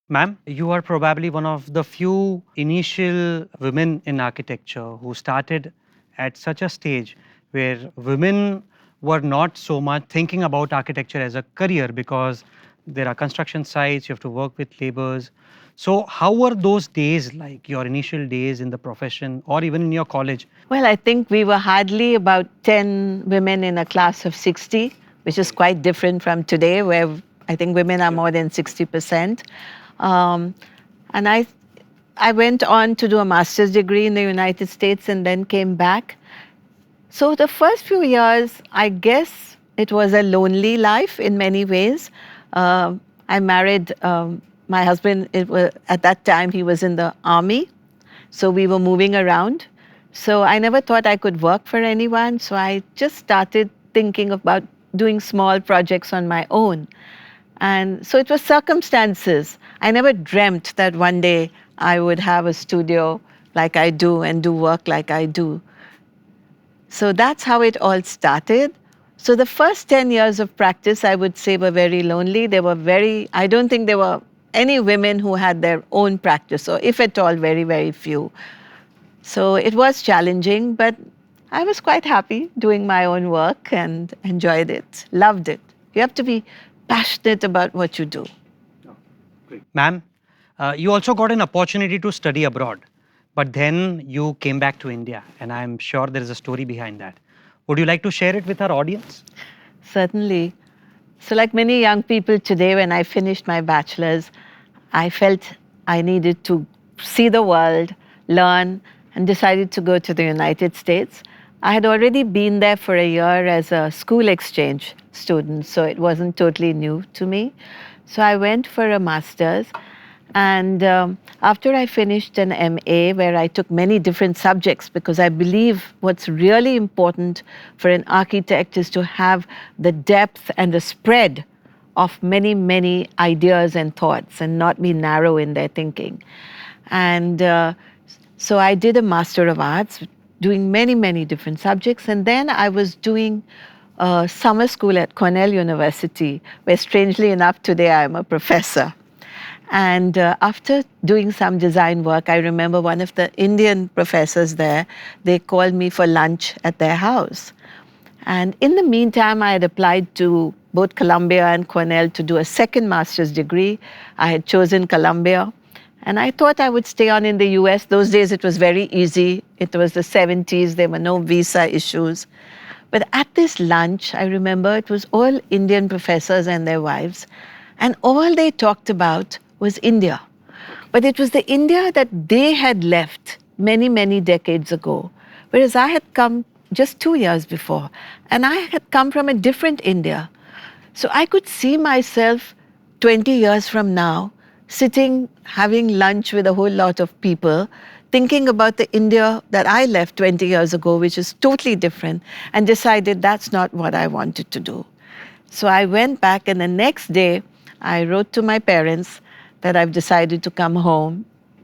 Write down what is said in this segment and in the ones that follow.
Ma'am, you are probably one of the few initial women in architecture who started at such a stage where women were not so much thinking about architecture as a career because there are construction sites, you have to work with laborers. So, how were those days like, your initial days in the profession or even in your college? Well, I think we were hardly about 10 women in a class of 60, which is quite different from today, where I think women are more than 60%. Um, and I went on to do a master's degree in the United States and then came back. So the first few years, I guess it was a lonely life in many ways. I married my husband. At that time, he was in the army, so we were moving around. So I never thought I could work for anyone. So I just started thinking about doing small projects on my own. And so it was circumstances. I never dreamt that one day I would have a studio like I do and do work like I do. So that's how it all started. So the first 10 years of practice, I would say, were very lonely. I don't think there were any women who had their own practice, or if at all, very, very few. So it was challenging, but I was quite happy doing my own work and enjoyed it, loved it. You have to be passionate about what you do. Ma'am, you also got an opportunity to study abroad, but then you came back to India, and I'm sure there is a story behind that. Would you like to share it with our audience? Certainly. So, like many young people today, when I finished my bachelor's, I felt I needed to see the world, learn, and decided to go to the United States. I had already been there for a year as a school exchange student, so it wasn't totally new to me. So I went for a master's, and after I finished an MA, where I took many different subjects, because I believe what's really important for an architect is to have the depth and the spread of many, many ideas and thoughts and not be narrow in their thinking. And so I did a Master of Arts, doing many, many different subjects. And then I was doing summer school at Cornell University, where strangely enough, today I'm a professor. And after doing some design work, I remember one of the Indian professors there, they called me for lunch at their house. And in the meantime, I had applied to both Columbia and Cornell to do a second master's degree. I had chosen Columbia. And I thought I would stay on in the US. Those days it was very easy. It was the 70s, there were no visa issues. But at this lunch, I remember it was all Indian professors and their wives. And all they talked about was India. But it was the India that they had left many, many decades ago. Whereas I had come just 2 years before. And I had come from a different India. So I could see myself 20 years from now sitting, having lunch with a whole lot of people, thinking about the India that I left 20 years ago, which is totally different, and decided that's not what I wanted to do. So I went back, and the next day I wrote to my parents that I've decided to come home,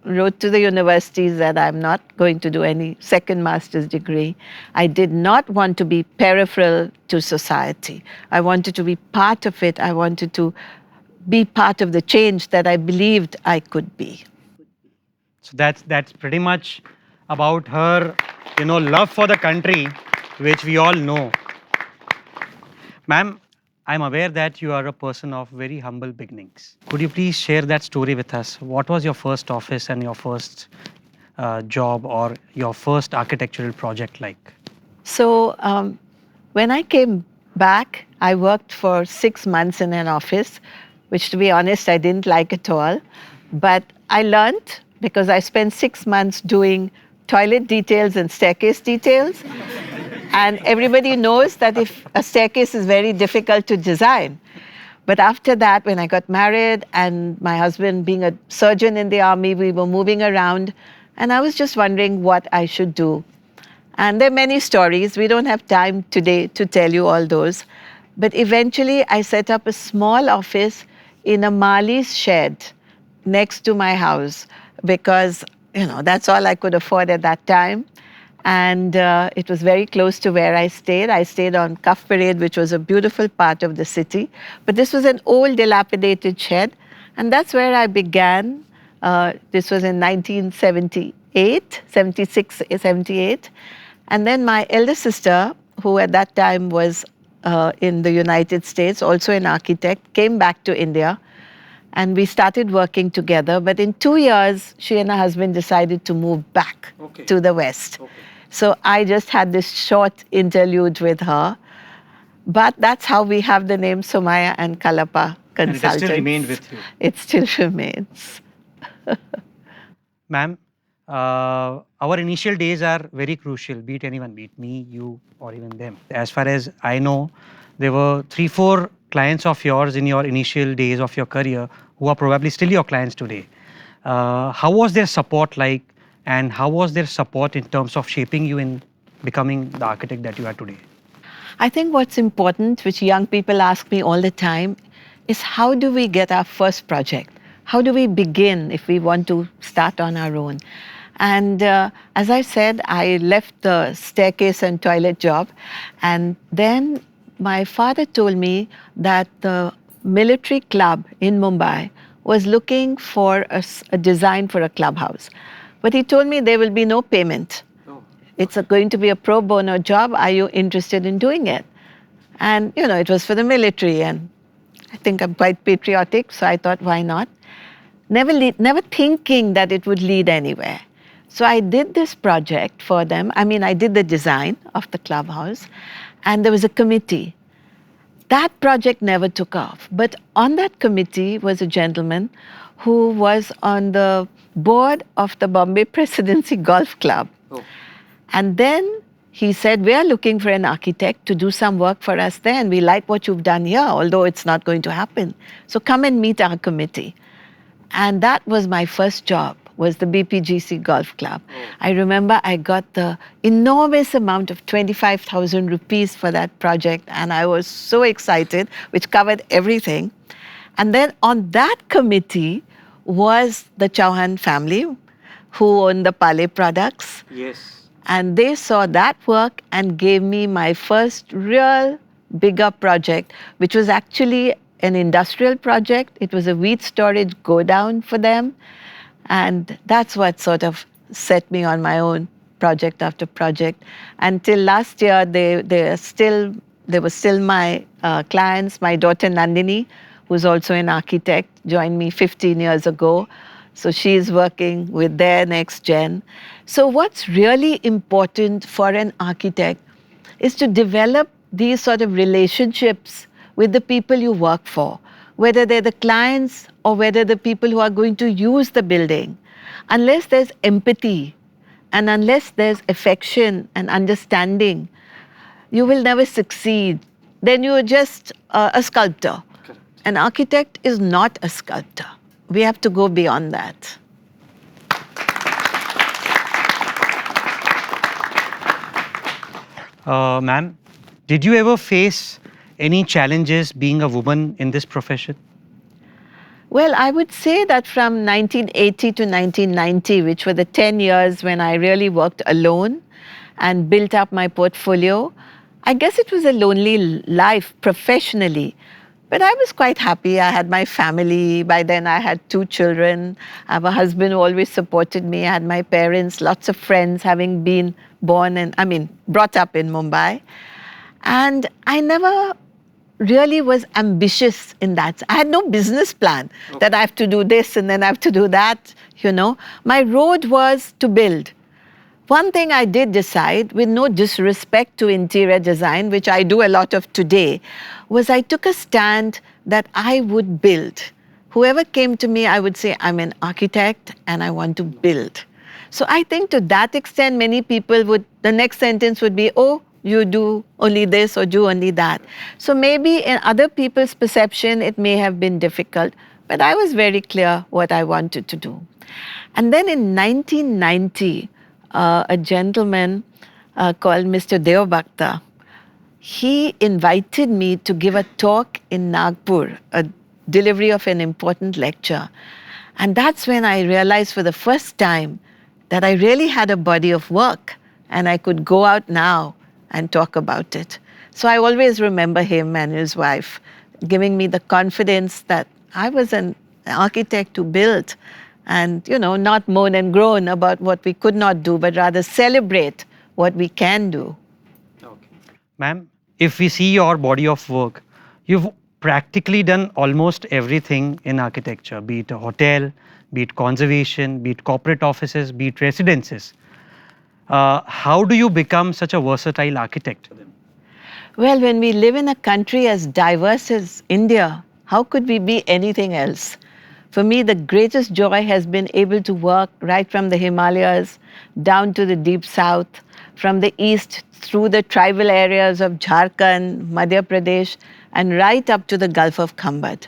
wrote to the universities that I'm not going to do any second master's degree. I did not want to be peripheral to society. I wanted to be part of it. I wanted to be part of the change that I believed I could be. So that's pretty much about her, love for the country, which we all know. Ma'am, I'm aware that you are a person of very humble beginnings. Could you please share that story with us? What was your first office and your first job or your first architectural project like? So when I came back, I worked for 6 months in an office, which, to be honest, I didn't like at all. But I learned, because I spent 6 months doing toilet details and staircase details. And everybody knows that if a staircase is very difficult to design. But after that, when I got married and my husband being a surgeon in the army, we were moving around, and I was just wondering what I should do. And there are many stories. We don't have time today to tell you all those. But eventually, I set up a small office in a Mali's shed next to my house, because that's all I could afford at that time. And it was very close to where I stayed. I stayed on Cuff Parade, which was a beautiful part of the city. But this was an old, dilapidated shed. And that's where I began. This was in 1978, 76, 78. And then my elder sister, who at that time was in the United States, also an architect, came back to India and we started working together. But in 2 years, she and her husband decided to move back to the West. So I just had this short interlude with her. But that's how we have the name Somaya and Kalapa And it has Consultants. still remained with you. It still remains. Ma'am, our initial days are very crucial, be it anyone, be it me, you, or even them. As far as I know, there were 3, 4 clients of yours in your initial days of your career who are probably still your clients today. How was their support like, and how was their support in terms of shaping you in becoming the architect that you are today? I think what's important, which young people ask me all the time, is how do we get our first project? How do we begin if we want to start on our own? And as I said, I left the staircase and toilet job. And then my father told me that the military club in Mumbai was looking for a design for a clubhouse. But he told me there will be no payment. It's going to be a pro bono job. Are you interested in doing it? And, you know, it was for the military. And I think I'm quite patriotic. So I thought, why not? Never thinking that it would lead anywhere. So I did this project for them. I mean, I did the design of the clubhouse. And there was a committee. That project never took off. But on that committee was a gentleman who was on the board of the Bombay Presidency Golf Club. And then he said, we are looking for an architect to do some work for us there, and we like what you've done here, although it's not going to happen. So come and meet our committee. And that was my first job, was the BPGC Golf Club. I remember I got the enormous amount of 25,000 rupees for that project, and I was so excited, which covered everything. And then on that committee was the Chauhan family, who owned the Pale products. Yes. And they saw that work and gave me my first real bigger project, which was actually an industrial project. It was a wheat storage go down for them. And that's what sort of set me on my own project after project. Until last year, they were still my clients. My daughter Nandini, who's also an architect, joined me 15 years ago. So she's working with their next gen. So what's really important for an architect is to develop these sort of relationships with the people you work for, whether they're the clients or whether the people who are going to use the building. Unless there's empathy and unless there's affection and understanding, you will never succeed. Then you're just a sculptor. Correct. An architect is not a sculptor. We have to go beyond that. Ma'am, did you ever face any challenges being a woman in this profession? Well, I would say that from 1980 to 1990, which were the 10 years when I really worked alone and built up my portfolio, I guess it was a lonely life professionally. But I was quite happy. I had my family. By then I had 2 children. I have a husband who always supported me. I had my parents, lots of friends, having been brought up in Mumbai. And I never really was ambitious in that. I had no business plan that I have to do this and then I have to do that, you know. My road was to build. One thing I did decide, with no disrespect to interior design, which I do a lot of today, was I took a stand that I would build. Whoever came to me, I would say, I'm an architect and I want to build. So I think to that extent, many people would, the next sentence would be, oh, you do only this or do only that. So maybe in other people's perception, it may have been difficult, but I was very clear what I wanted to do. And then in 1990, a gentleman called Mr. Deobakta, he invited me to give a talk in Nagpur, a delivery of an important lecture. And that's when I realized for the first time that I really had a body of work and I could go out now and talk about it. So I always remember him and his wife giving me the confidence that I was an architect to build and, not moan and groan about what we could not do, but rather celebrate what we can do. Ma'am, if we see your body of work, you've practically done almost everything in architecture, be it a hotel, be it conservation, be it corporate offices, be it residences. How do you become such a versatile architect? Well, when we live in a country as diverse as India, how could we be anything else? For me, the greatest joy has been able to work right from the Himalayas down to the deep south, from the east through the tribal areas of Jharkhand, Madhya Pradesh, and right up to the Gulf of Khambat.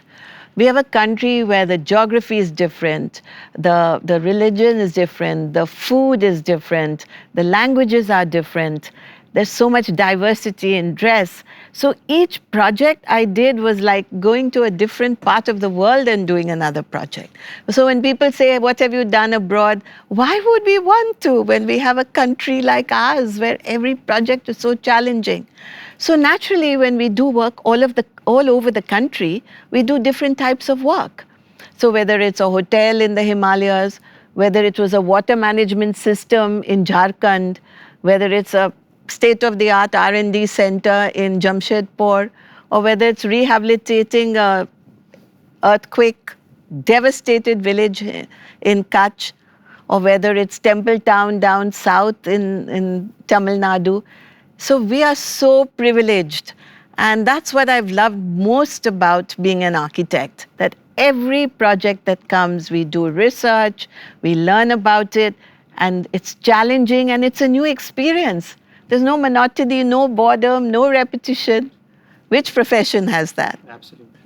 We have a country where the geography is different, the religion is different, the food is different, the languages are different. There's so much diversity in dress. So each project I did was like going to a different part of the world and doing another project. So when people say, what have you done abroad? Why would we want to when we have a country like ours where every project is so challenging? So naturally, when we do work all over the country, we do different types of work. So whether it's a hotel in the Himalayas, whether it was a water management system in Jharkhand, whether it's a state-of-the-art R&D center in Jamshedpur, or whether it's rehabilitating a earthquake devastated village in Kutch, or whether it's Temple Town down south in Tamil Nadu. So we are so privileged. And that's what I've loved most about being an architect, that every project that comes, we do research, we learn about it, and it's challenging and it's a new experience. There's no monotony, no boredom, no repetition. Which profession has that? Absolutely.